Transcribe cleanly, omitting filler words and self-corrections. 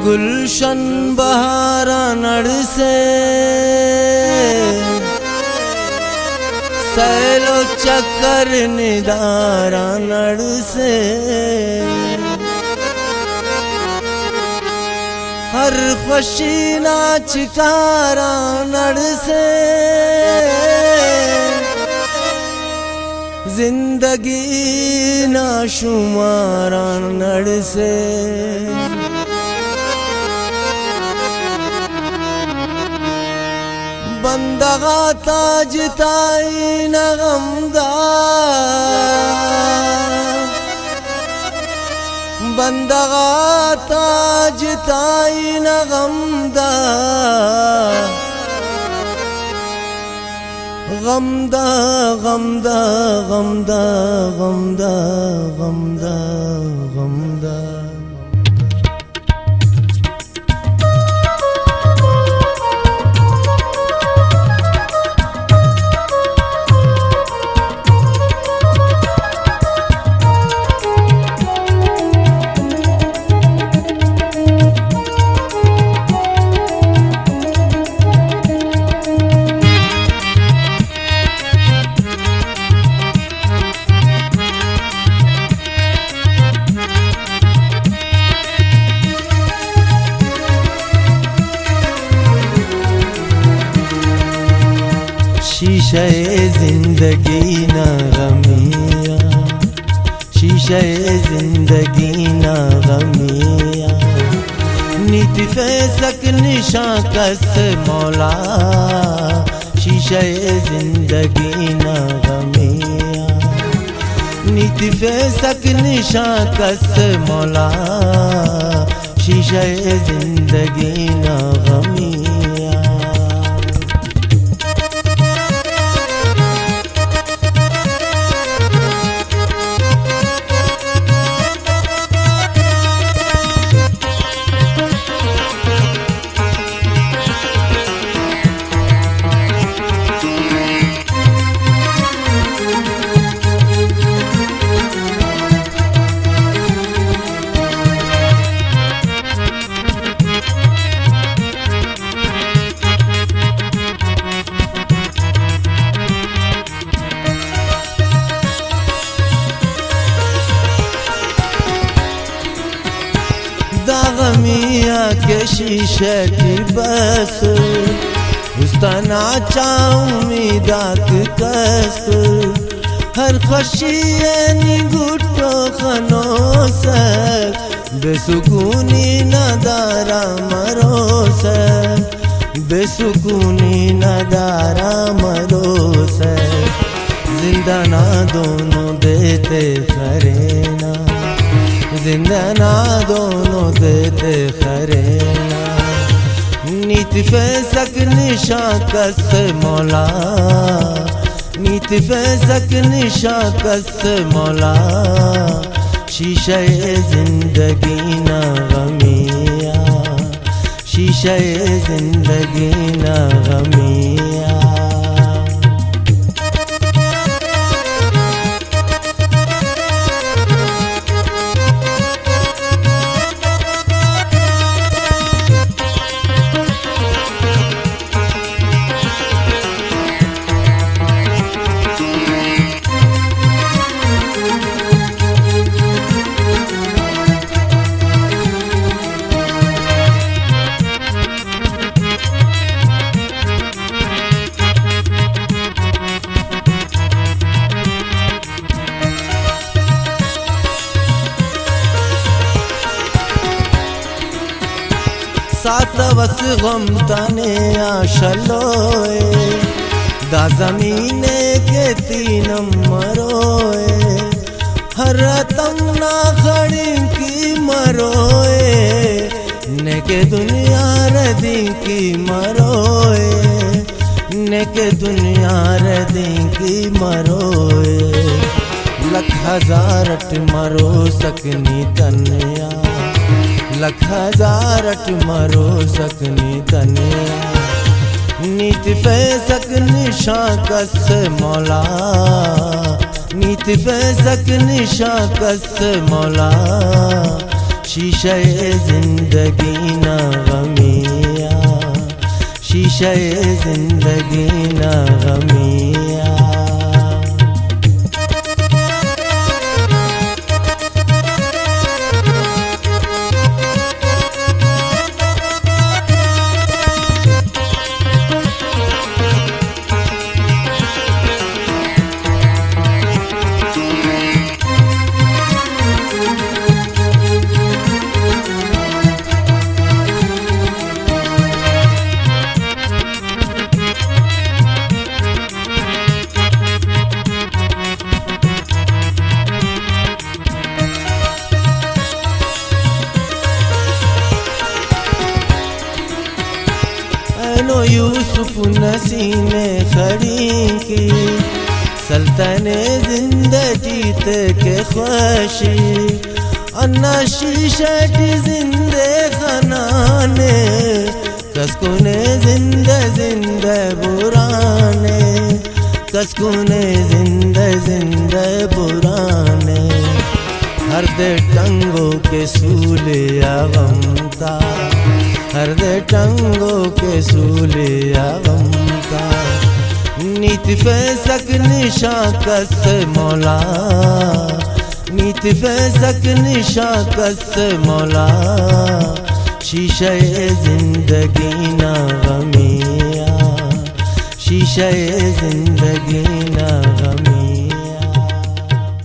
गुलशन बहारा नड़ से सैलो चक्कर निदारा नड़ से हर खुशी नाचकारा नड़ से जिंदगी नाशुमारा नड़ से बंदगा ताज ताई नगमदार बंदगा ताज ताई नगमदार गमदा गमदा गमदा गमदा गमदा गमदा शीशे जिंदगी न गमिया शीशे जिंदगी न गमिया नीति फैसक निशा कस मौला शीशे जिंदगी न गमिया नीति फैसक निशा कस मौला शीशे जिंदगी न गमिया दागमिया के शीशे की बस उस्ताना उम्मीदात कस हर खुशी निगुटो खनोस बेसुकूनी नदारा मरोस बेसुकूनी नदारा मरोस जिंदा ना दोनों देते खरेना जिंदा ना दोनों देते खरेना नीति फैसक निशा कस मौला नीति फैसक निशा कस मौला शीशे जिंदगी न गमिया शीशे जिंदगी न गमिया सात वस गम तने आशलोए दा ज़मीने के तीनम मरोए हर तमना खड़ी की मरोए ने के दुनिया रदी की मरोए ने के दुनिया रदी की मरोए लख हजारट मरो सकनी तन्या लख हजारट मरो सकनी तन्या नीति फैसक निशा कस मौला नीति फैसक निशा कस मौला शीशे जिंदगी ना गमिया, शीशे जिंदगी ना गमिया। नो यूसुफ नसीने खड़ी की सल्तने जिंदगी ते के ख्वाशी, अन्ना शीशा की जिंदे खनाने कसकुने जिंदे जिंदे बुराने, कसकुने जिंदे जिंदे बुराने। हर दे टंगों के सूले गमता, हर दे टंगों के सूले गमता। नीति फैसक निशा कस मौला, नीति फैसक निशा कस मौला। शीशे जिंदगी ना गमिया, शीशे जिंदगी ना गमिया।